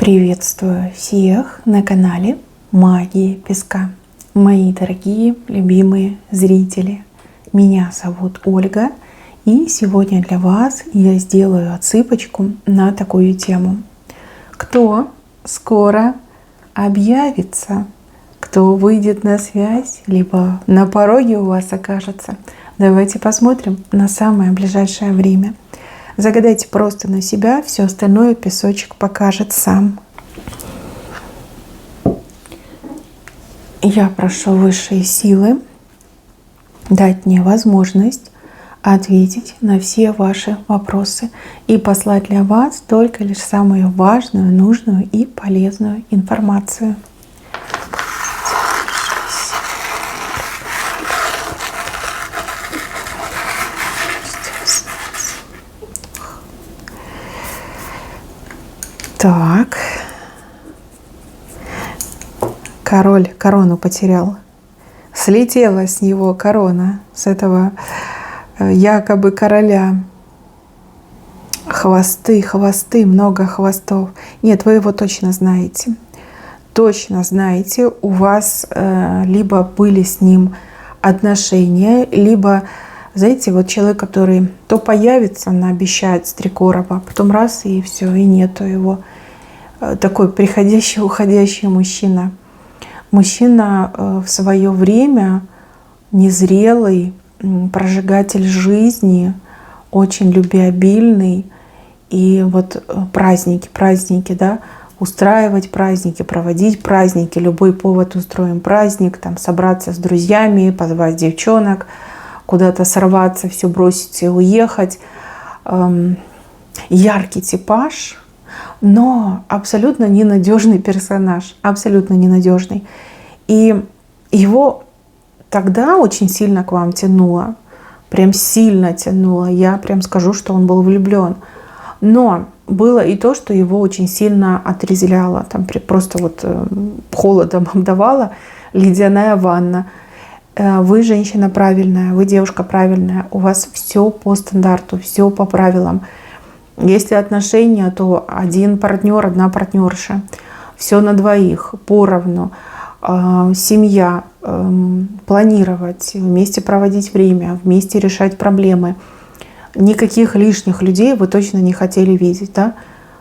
Приветствую всех на канале Магии Песка. Мои дорогие, любимые зрители, меня зовут Ольга, и сегодня для вас я сделаю отсыпочку на такую тему. Кто скоро объявится, кто выйдет на связь, либо на пороге у вас окажется? Давайте посмотрим на самое ближайшее время. Загадайте просто на себя, все остальное песочек покажет сам. Я прошу высшие силы дать мне возможность ответить на все ваши вопросы и послать для вас только лишь самую важную, нужную и полезную информацию. Так, король корону потерял. Слетела с него корона, с этого якобы короля. Хвосты, много хвостов. Нет, вы его точно знаете. Точно знаете, у вас либо были с ним отношения, либо, знаете, вот человек, который то появится, наобещает с 3 короба, потом раз и все, и нету его. Такой приходящий, уходящий мужчина. Мужчина в свое время незрелый, прожигатель жизни, очень любвеобильный. И вот праздники, да, устраивать праздники, проводить праздники, любой повод устроим праздник, там собраться с друзьями, позвать девчонок, куда-то сорваться, все бросить и уехать. Яркий типаж, но абсолютно ненадежный персонаж, абсолютно ненадежный. И его тогда очень сильно к вам тянуло, прям сильно тянуло. Я прям скажу, что он был влюблен. Но было и то, что его очень сильно отрезвляло, там просто вот холодом обдавало, ледяная ванна. Вы женщина правильная, вы девушка правильная, у вас все по стандарту, все по правилам. Если отношения, то один партнер, одна партнерша, все на двоих, поровну, семья, планировать, вместе проводить время, вместе решать проблемы. Никаких лишних людей вы точно не хотели видеть, да?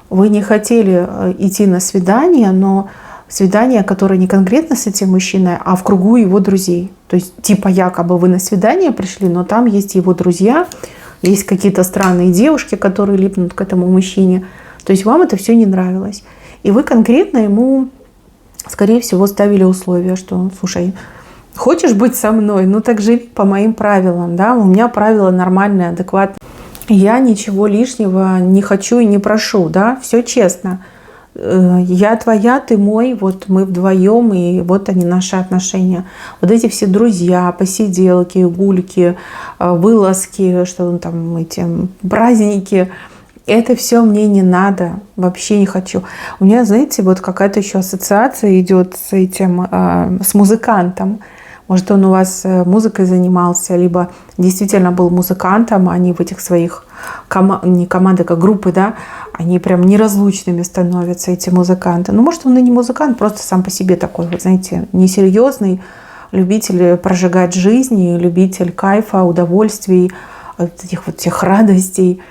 Вы не хотели идти на свидание, но свидание, которое не конкретно с этим мужчиной, а в кругу его друзей. То есть типа якобы вы на свидание пришли, но там есть его друзья, есть какие-то странные девушки, которые липнут к этому мужчине. То есть вам это все не нравилось. И вы конкретно ему, скорее всего, ставили условия, что, слушай, хочешь быть со мной? Ну так живи по моим правилам, да? У меня правила нормальные, адекватные. Я ничего лишнего не хочу и не прошу, да? Все честно. Я твоя, ты мой, вот мы вдвоем, и вот они, наши отношения. Вот эти все друзья, посиделки, гульки, вылазки, что там, эти праздники, это все мне не надо, вообще не хочу. У меня, знаете, вот какая-то еще ассоциация идет с этим, с музыкантом. Может, он у вас музыкой занимался, либо действительно был музыкантом, они в этих своих не команды, как группы, да, они прям неразлучными становятся, эти музыканты. Ну, может, он и не музыкант, просто сам по себе такой, вот, знаете, несерьезный, любитель прожигать жизнь, любитель кайфа, удовольствий, этих вот всех радостей.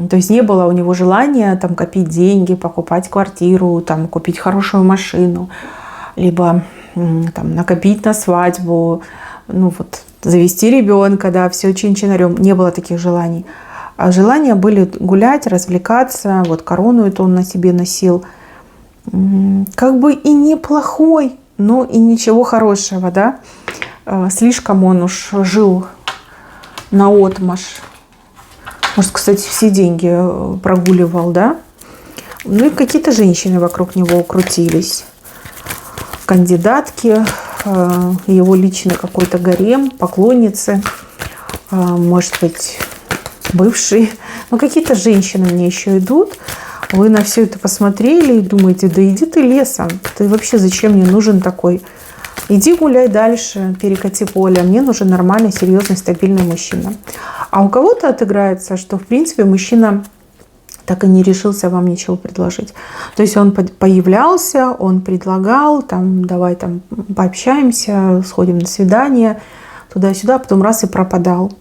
То есть не было у него желания там копить деньги, покупать квартиру, там купить хорошую машину, либо там накопить на свадьбу, ну вот завести ребенка, да, все чин-чинарем. Не было таких желаний. А желания были гулять, развлекаться. Вот корону эту он на себе носил. Как бы и неплохой, но и ничего хорошего, да. Слишком он уж жил наотмашь. Может, кстати, все деньги прогуливал, да. Ну и какие-то женщины вокруг него крутились. Кандидатки, его личный какой-то гарем, поклонницы, может быть, бывшие. Но какие-то женщины мне еще идут. Вы на все это посмотрели и думаете, да иди ты лесом. Ты вообще зачем мне нужен такой? Иди гуляй дальше, перекати поле. Мне нужен нормальный, серьезный, стабильный мужчина. А у кого-то отыграется, что в принципе мужчина так и не решился вам ничего предложить. То есть он появлялся, он предлагал, там, давай там пообщаемся, сходим на свидание, туда-сюда, потом раз и пропадал.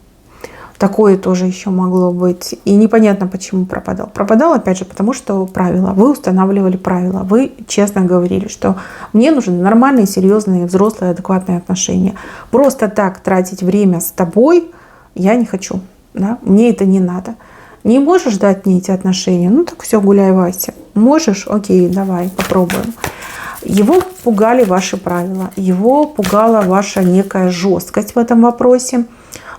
Такое тоже еще могло быть. И непонятно, почему пропадал. Пропадал, опять же, потому что правила. Вы устанавливали правила. Вы честно говорили, что мне нужны нормальные, серьезные, взрослые, адекватные отношения. Просто так тратить время с тобой я не хочу. Да? Мне это не надо. Не можешь дать мне эти отношения? Ну так все, гуляй, Вася. Можешь? Окей, давай, попробуем. Его пугали ваши правила. Его пугала ваша некая жесткость в этом вопросе.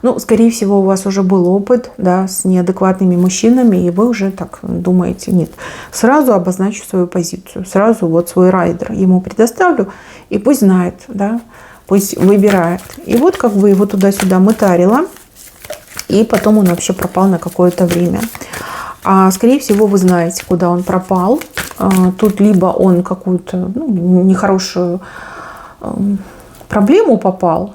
Ну, скорее всего, у вас уже был опыт, да, с неадекватными мужчинами, и вы уже так думаете, нет, сразу обозначу свою позицию, сразу вот свой райдер ему предоставлю, и пусть знает, да, пусть выбирает. И вот как бы его туда-сюда мытарило, и потом он вообще пропал на какое-то время. А скорее всего, вы знаете, куда он пропал. Тут либо он какую-то нехорошую проблему попал,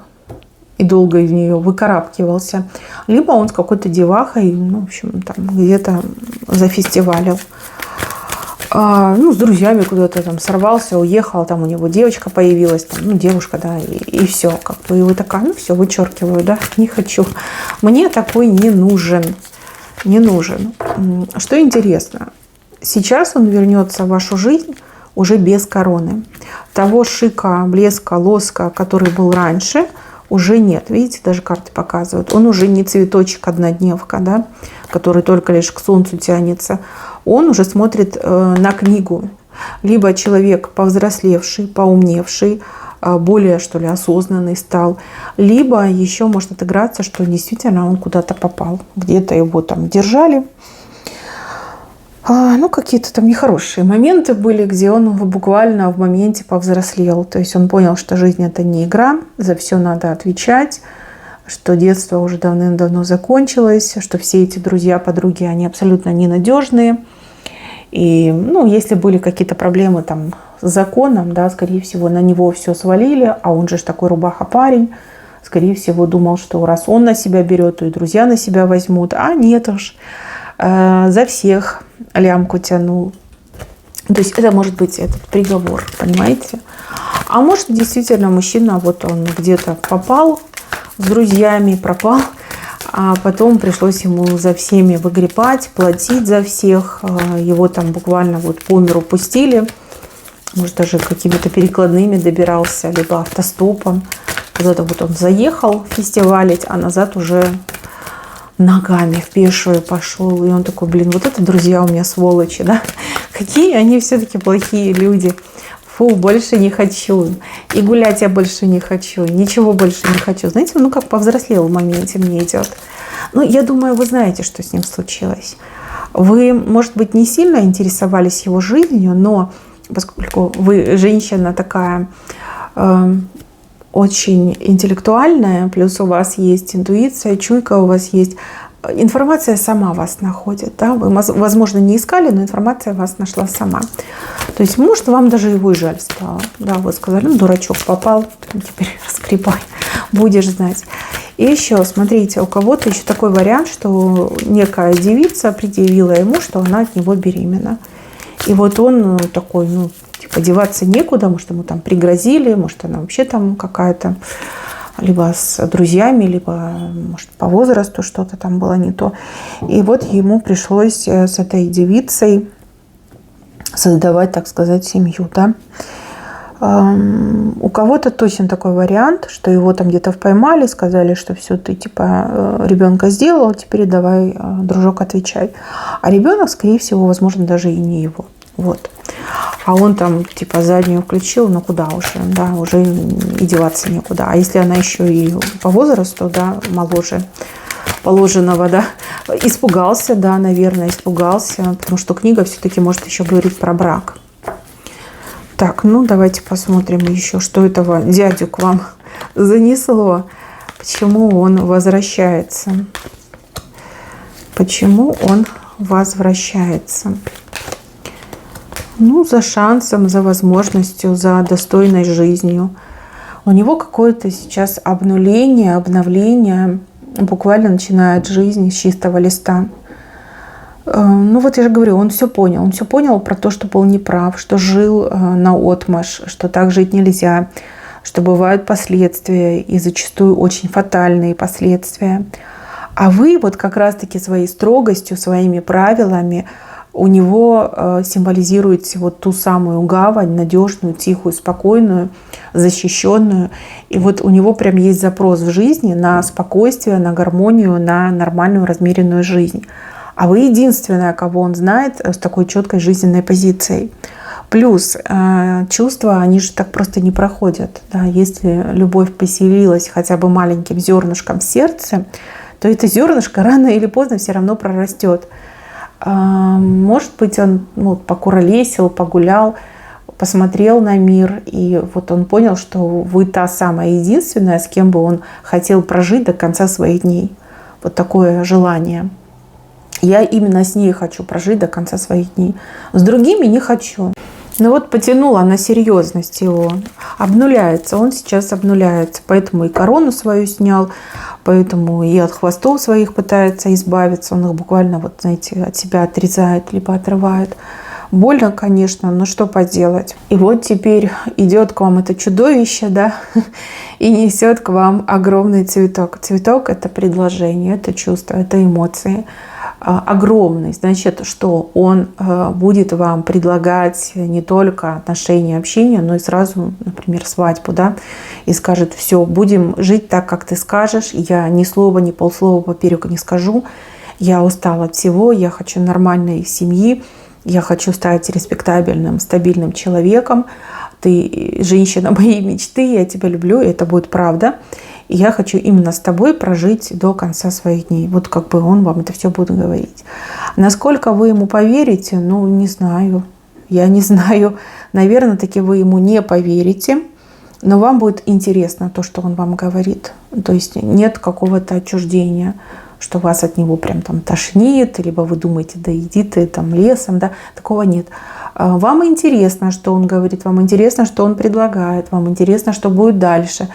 и долго из нее выкарабкивался, либо он с какой-то девахой, в общем, там где-то зафестивалил. С друзьями куда-то там сорвался, уехал, там у него девочка появилась, там, девушка, да, и все. Как бы, и вы такая, все, вычеркиваю, да, не хочу. Мне такой не нужен. Не нужен. Что интересно, сейчас он вернется в вашу жизнь уже без короны. Того шика, блеска, лоска, который был раньше, уже нет. Видите, даже карты показывают. Он уже не цветочек однодневка, да, который только лишь к солнцу тянется. Он уже смотрит на книгу. Либо человек повзрослевший, поумневший, более, что ли, осознанный стал. Либо еще может отыграться, что действительно он куда-то попал. Где-то его там держали. Какие-то там нехорошие моменты были, где он буквально в моменте повзрослел. То есть он понял, что жизнь — это не игра, за все надо отвечать, что детство уже давным-давно закончилось, что все эти друзья, подруги, они абсолютно ненадежные. И, если были какие-то проблемы там с законом, да, скорее всего, на него все свалили, а он же такой рубаха-парень, скорее всего, думал, что раз он на себя берет, то и друзья на себя возьмут. А нет уж, за всех лямку тянул. То есть это может быть этот приговор, понимаете? А может, действительно мужчина, вот он где-то попал с друзьями, пропал, а потом пришлось ему за всеми выгребать, платить за всех. Его там буквально вот по миру пустили. Может, даже какими-то перекладными добирался, либо автостопом. Куда-то вот он заехал фестивалить, а назад уже ногами в пешую пошел. И он такой, вот это друзья у меня сволочи, да? Какие они все-таки плохие люди. Фу, больше не хочу. И гулять я больше не хочу. Ничего больше не хочу. Знаете, как повзрослел в моменте мне идет. Я думаю, вы знаете, что с ним случилось. Вы, может быть, не сильно интересовались его жизнью, но поскольку вы женщина такая очень интеллектуальная, плюс у вас есть интуиция, чуйка у вас есть, информация сама вас находит. Да? Вы, возможно, не искали, но информация вас нашла сама. То есть, может, вам даже его и жаль стало. Да, вы сказали, дурачок попал, теперь раскрепай, будешь знать. И еще, смотрите, у кого-то еще такой вариант, что некая девица предъявила ему, что она от него беременна. И вот он такой, деваться некуда, может, ему там пригрозили, может, она вообще там какая-то либо с друзьями, либо, может, по возрасту что-то там было не то. И вот ему пришлось с этой девицей создавать, так сказать, семью, да. У кого-то точно такой вариант, что его там где-то поймали, сказали, что все, ты ребенка сделал, теперь давай, дружок, отвечай. А ребенок, скорее всего, возможно, даже и не его. Вот. А он там заднюю включил, куда уже, да, уже и деваться некуда. А если она еще и по возрасту, да, моложе положенного, да, испугался, да, наверное, испугался, потому что книга все-таки может еще говорить про брак. Так, давайте посмотрим еще, что этого дядю к вам занесло. Почему он возвращается? Почему он возвращается? За шансом, за возможностью, за достойной жизнью. У него какое-то сейчас обновление, буквально начинает жизнь с чистого листа. Ну вот я же говорю, он все понял. Он все понял про то, что был неправ, что жил наотмашь, что так жить нельзя, что бывают последствия, и зачастую очень фатальные последствия. А вы вот как раз-таки своей строгостью, своими правилами у него символизируете вот ту самую гавань, надежную, тихую, спокойную, защищенную. И вот у него прям есть запрос в жизни на спокойствие, на гармонию, на нормальную, размеренную жизнь. А вы единственная, кого он знает с такой четкой жизненной позицией. Плюс чувства, они же так просто не проходят. Да? Если любовь поселилась хотя бы маленьким зернышком в сердце, то это зернышко рано или поздно все равно прорастет. Может быть, он покуролесил, погулял, посмотрел на мир, и вот он понял, что вы та самая единственная, с кем бы он хотел прожить до конца своих дней. Вот такое желание. Я именно с ней хочу прожить до конца своих дней. С другими не хочу. Но вот потянула на серьезность его. Обнуляется. Он сейчас обнуляется. Поэтому и корону свою снял, поэтому и от хвостов своих пытается избавиться. Он их буквально, вот знаете, от себя отрезает, либо отрывает. Больно, конечно, но что поделать. И вот теперь идет к вам это чудовище, да, и несет к вам огромный цветок. Цветок — это предложение, это чувство, это эмоции. Огромный, значит, что он будет вам предлагать не только отношения, общение, но и сразу, например, свадьбу, да, и скажет: все, будем жить так, как ты скажешь, я ни слова, ни полслова поперек не скажу, я устала от всего, я хочу нормальной семьи, я хочу стать респектабельным, стабильным человеком, ты женщина моей мечты, я тебя люблю, и это будет правда. И я хочу именно с тобой прожить до конца своих дней. Вот как бы он вам это все будет говорить. Насколько вы ему поверите, ну, не знаю. Я не знаю. Наверное, таки вы ему не поверите. Но вам будет интересно то, что он вам говорит. То есть нет какого-то отчуждения, что вас от него прям там тошнит, либо вы думаете: да иди ты там лесом, да. Такого нет. Вам интересно, что он говорит, вам интересно, что он предлагает, вам интересно, что будет дальше.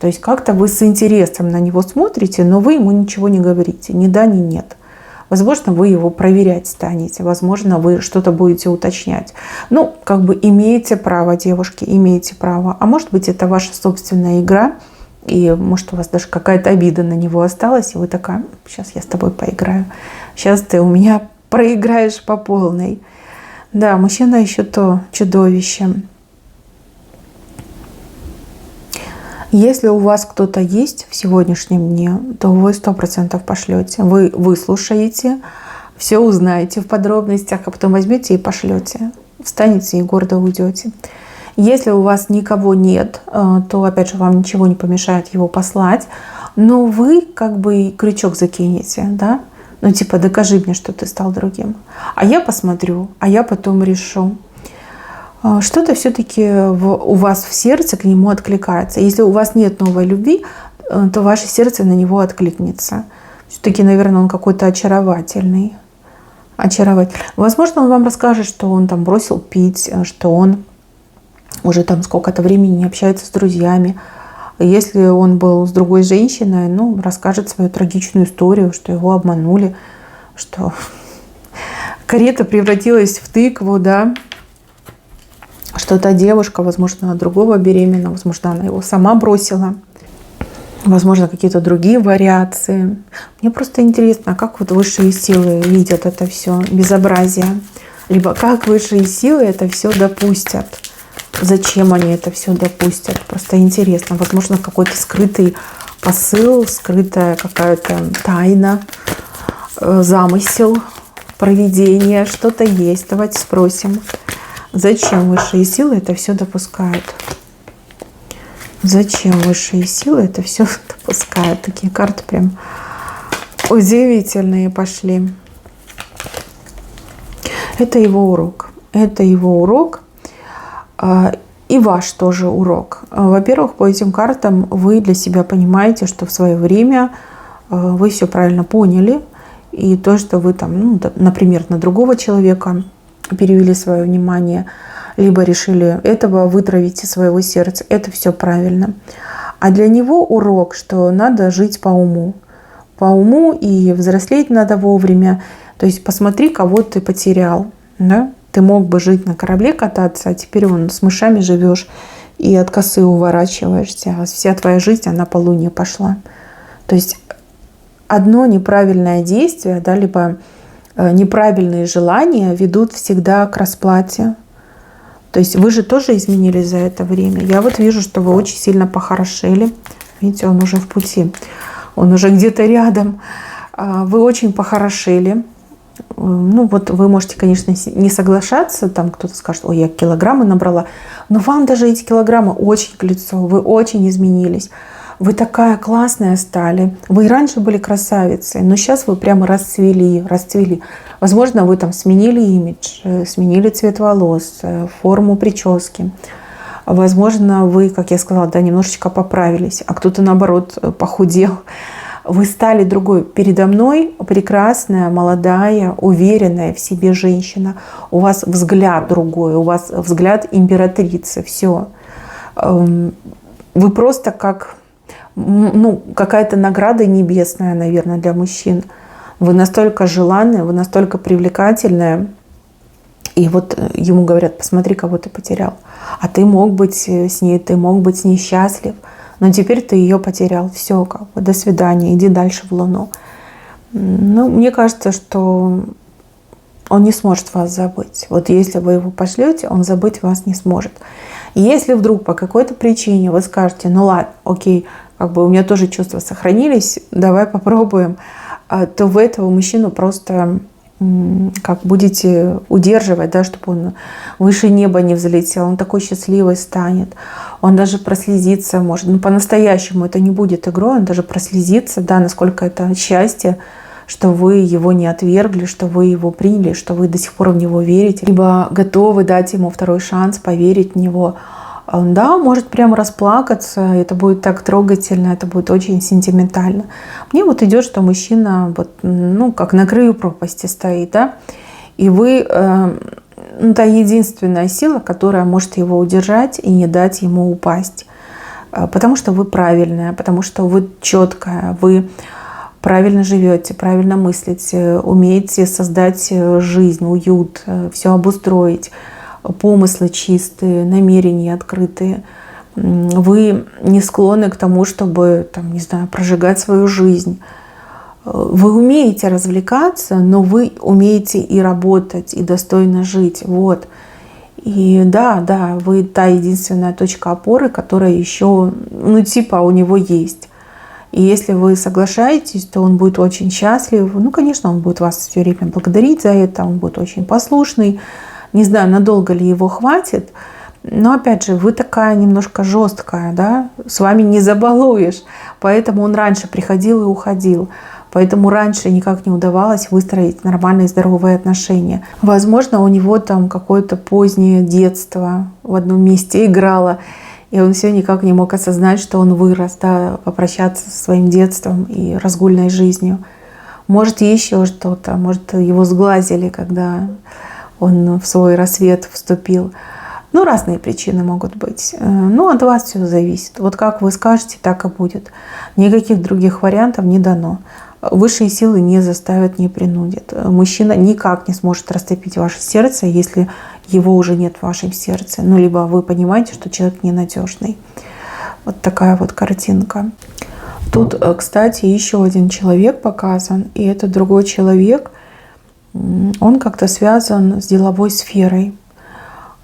То есть как-то вы с интересом на него смотрите, но вы ему ничего не говорите, ни да, ни нет. Возможно, вы его проверять станете, возможно, вы что-то будете уточнять. Ну, как бы имеете право, девушки, имеете право. А может быть, это ваша собственная игра, и может у вас даже какая-то обида на него осталась, и вы такая: сейчас я с тобой поиграю, сейчас ты у меня проиграешь по полной. Да, мужчина еще то чудовище. Если у вас кто-то есть в сегодняшнем дне, то вы 100% пошлете. Вы выслушаете, все узнаете в подробностях, а потом возьмете и пошлете. Встанете и гордо уйдете. Если у вас никого нет, то, опять же, вам ничего не помешает его послать, но вы как бы крючок закинете, да? Ну типа: докажи мне, что ты стал другим. А я посмотрю, а я потом решу. Что-то все-таки у вас в сердце к нему откликается. Если у вас нет новой любви, то ваше сердце на него откликнется. Все-таки, наверное, он какой-то очаровательный. Возможно, он вам расскажет, что он там бросил пить, что он уже там сколько-то времени не общается с друзьями. Если он был с другой женщиной, ну, расскажет свою трагичную историю, что его обманули, что карета превратилась в тыкву, да, что та девушка, возможно, от другого беременна, возможно, она его сама бросила, возможно, какие-то другие вариации. Мне просто интересно, как вот высшие силы видят это все безобразие, либо как высшие силы это все допустят, зачем они это все допустят. Просто интересно, возможно, какой-то скрытый посыл, скрытая какая-то тайна, замысел, провидение, что-то есть. Давайте спросим. Зачем высшие силы это все допускают? Зачем высшие силы это все допускают? Такие карты прям удивительные пошли. Это его урок. Это его урок. И ваш тоже урок. Во-первых, по этим картам вы для себя понимаете, что в свое время вы все правильно поняли. И то, что вы там, ну, например, на другого человека перевели свое внимание, либо решили этого вытравить из своего сердца, это все правильно. А для него урок, что надо жить по уму. По уму, и взрослеть надо вовремя. То есть посмотри, кого ты потерял. Да? Ты мог бы жить на корабле, кататься, а теперь вон с мышами живешь и от косы уворачиваешься. А вся твоя жизнь, она по луне пошла. То есть одно неправильное действие, да, либо неправильные желания ведут всегда к расплате. То есть вы же тоже изменились за это время. Я вот вижу, что вы очень сильно похорошели. Видите, он уже в пути. Он уже где-то рядом. Вы очень похорошели. Ну вот вы можете, конечно, не соглашаться. Там кто-то скажет: ой, я килограммы набрала. Но вам даже эти килограммы очень к лицу. Вы очень изменились. Вы такая классная стали. Вы и раньше были красавицей, но сейчас вы прямо расцвели. Возможно, вы там сменили имидж, сменили цвет волос, форму прически. Возможно, вы, как я сказала, да, немножечко поправились, а кто-то, наоборот, похудел. Вы стали другой. Передо мной прекрасная, молодая, уверенная в себе женщина. У вас взгляд другой, у вас взгляд императрицы. Все. Вы просто как... Ну, какая-то награда небесная, наверное, для мужчин. Вы настолько желанные, вы настолько привлекательная. И вот ему говорят: посмотри, кого ты потерял. А ты мог быть с ней, ты мог быть с ней счастлив. Но теперь ты ее потерял. Все, как бы, до свидания, иди дальше в Луну. Ну, мне кажется, что он не сможет вас забыть. Вот если вы его пошлете, он забыть вас не сможет. И если вдруг по какой-то причине вы скажете: ну ладно, окей, как бы у меня тоже чувства сохранились, давай попробуем, то вы этого мужчину просто как будете удерживать, да, чтобы он выше неба не взлетел. Он такой счастливый станет. Он даже прослезится может. Ну, по-настоящему это не будет игрой, он даже прослезится, да, насколько это счастье, что вы его не отвергли, что вы его приняли, что вы до сих пор в него верите, либо готовы дать ему второй шанс, поверить в него. Да, может прямо расплакаться, это будет так трогательно, это будет очень сентиментально. Мне вот идет, что мужчина вот, ну, как на краю пропасти стоит, да, и вы та единственная сила, которая может его удержать и не дать ему упасть. Потому что вы правильная, потому что вы четкая, вы правильно живете, правильно мыслите, умеете создать жизнь, уют, все обустроить. Помыслы чистые, намерения открытые. Вы не склонны к тому, чтобы, там, не знаю, прожигать свою жизнь. Вы умеете развлекаться, но вы умеете и работать, и достойно жить. Вот. И да, вы та единственная точка опоры, которая еще, ну, типа у него есть. И если вы соглашаетесь, то он будет очень счастлив. Ну, конечно, он будет вас все время благодарить за это, он будет очень послушный. Не знаю, надолго ли его хватит, но опять же, вы такая немножко жесткая, да, с вами не забалуешь, поэтому он раньше приходил и уходил, поэтому раньше никак не удавалось выстроить нормальные здоровые отношения. Возможно, у него там какое-то позднее детство в одном месте играло, и он все никак не мог осознать, что он вырос, да, попрощаться со своим детством и разгульной жизнью. Может, еще что-то, может, его сглазили, когда он в свой рассвет вступил. Ну, разные причины могут быть. Ну, от вас все зависит. Вот как вы скажете, так и будет. Никаких других вариантов не дано. Высшие силы не заставят, не принудят. Мужчина никак не сможет растопить ваше сердце, если его уже нет в вашем сердце. Ну, либо вы понимаете, что человек ненадежный. Вот такая вот картинка. Тут, кстати, еще один человек показан. И это другой человек. Он как-то связан с деловой сферой.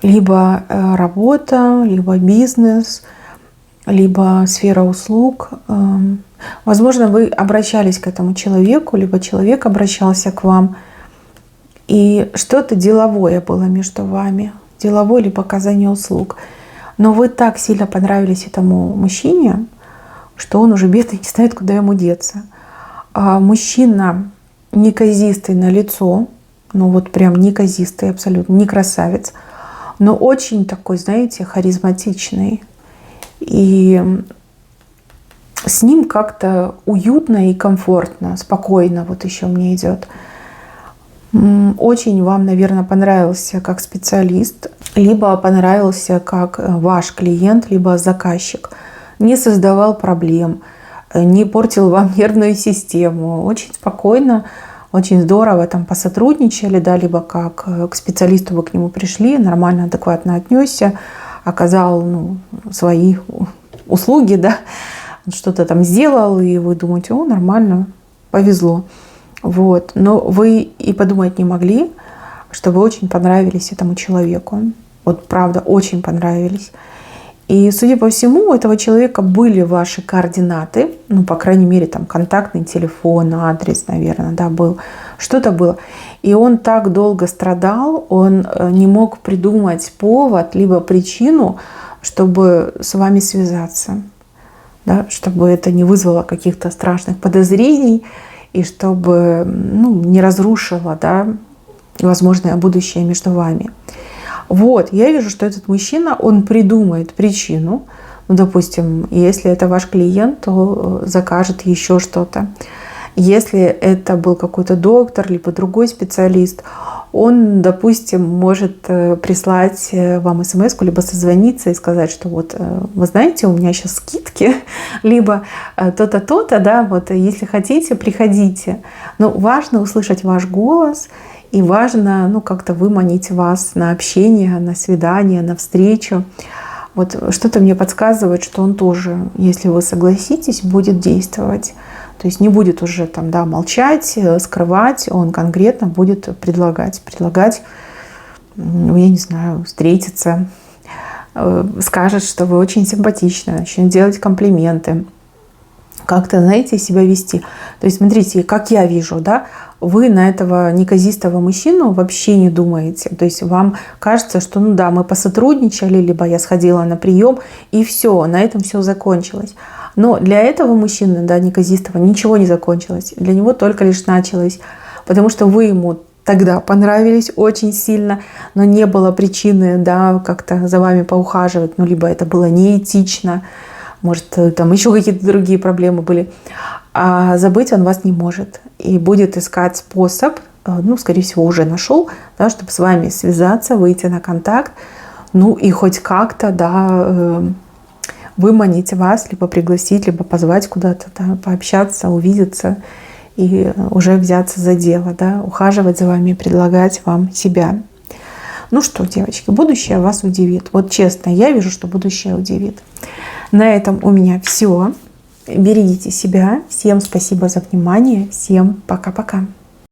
Либо работа, либо бизнес, либо сфера услуг. Возможно, вы обращались к этому человеку, либо человек обращался к вам. И что-то деловое было между вами. Деловое либо оказание услуг. Но вы так сильно понравились этому мужчине, что он уже бедный не знает, куда ему деться. А мужчина неказистый на лицо, ну вот прям неказистый абсолютно, не красавец, но очень такой, знаете, харизматичный. И с ним как-то уютно и комфортно, спокойно, вот еще мне идет. Очень вам, наверное, понравился как специалист, либо понравился как ваш клиент, либо заказчик. Не создавал проблем, не портил вам нервную систему. Очень спокойно очень здорово там посотрудничали, да, либо как к специалисту вы к нему пришли, нормально, адекватно отнесся, оказал, ну, свои услуги, да, что-то там сделал, и вы думаете, о, нормально, повезло. Вот. Но вы и подумать не могли, что вы очень понравились этому человеку. Вот правда, очень понравились. И, судя по всему, у этого человека были ваши координаты, ну, по крайней мере, там, контактный телефон, адрес, наверное, да, был, что-то было. И он так долго страдал, он не мог придумать повод, либо причину, чтобы с вами связаться, да, чтобы это не вызвало каких-то страшных подозрений и чтобы, ну, не разрушило, да, возможное будущее между вами. Вот, я вижу, что этот мужчина, он придумает причину. Ну, допустим, если это ваш клиент, то закажет еще что-то. Если это был какой-то доктор, либо другой специалист, он, допустим, может прислать вам смс-ку, либо созвониться и сказать, что вот, вы знаете, у меня сейчас скидки, либо то-то, то-то, да, вот, если хотите, приходите. Но важно услышать ваш голос. И важно, ну, как-то выманить вас на общение, на свидание, на встречу. Вот что-то мне подсказывает, что он тоже, если вы согласитесь, будет действовать. То есть не будет уже там, да, молчать, скрывать, он конкретно будет предлагать, ну, я не знаю, встретиться, скажет, что вы очень симпатичны, начнет делать комплименты, как-то, знаете, себя вести. То есть смотрите, как я вижу, да, вы на этого неказистого мужчину вообще не думаете. То есть вам кажется, что ну да, мы посотрудничали, либо я сходила на прием, и все, на этом все закончилось. Но для этого мужчины, да, неказистого, ничего не закончилось. Для него только лишь началось. Потому что вы ему тогда понравились очень сильно, но не было причины, да, как-то за вами поухаживать. Ну, либо это было неэтично, может, там еще какие-то другие проблемы были. А забыть он вас не может. И будет искать способ, ну, скорее всего, уже нашел, да, чтобы с вами связаться, выйти на контакт, ну, и хоть как-то, да, выманить вас, либо пригласить, либо позвать куда-то, да, пообщаться, увидеться и уже взяться за дело, да, ухаживать за вами, предлагать вам себя. Ну что, девочки, будущее вас удивит. Вот честно, я вижу, что будущее удивит. На этом у меня все. Берегите себя. Всем спасибо за внимание. Всем пока-пока.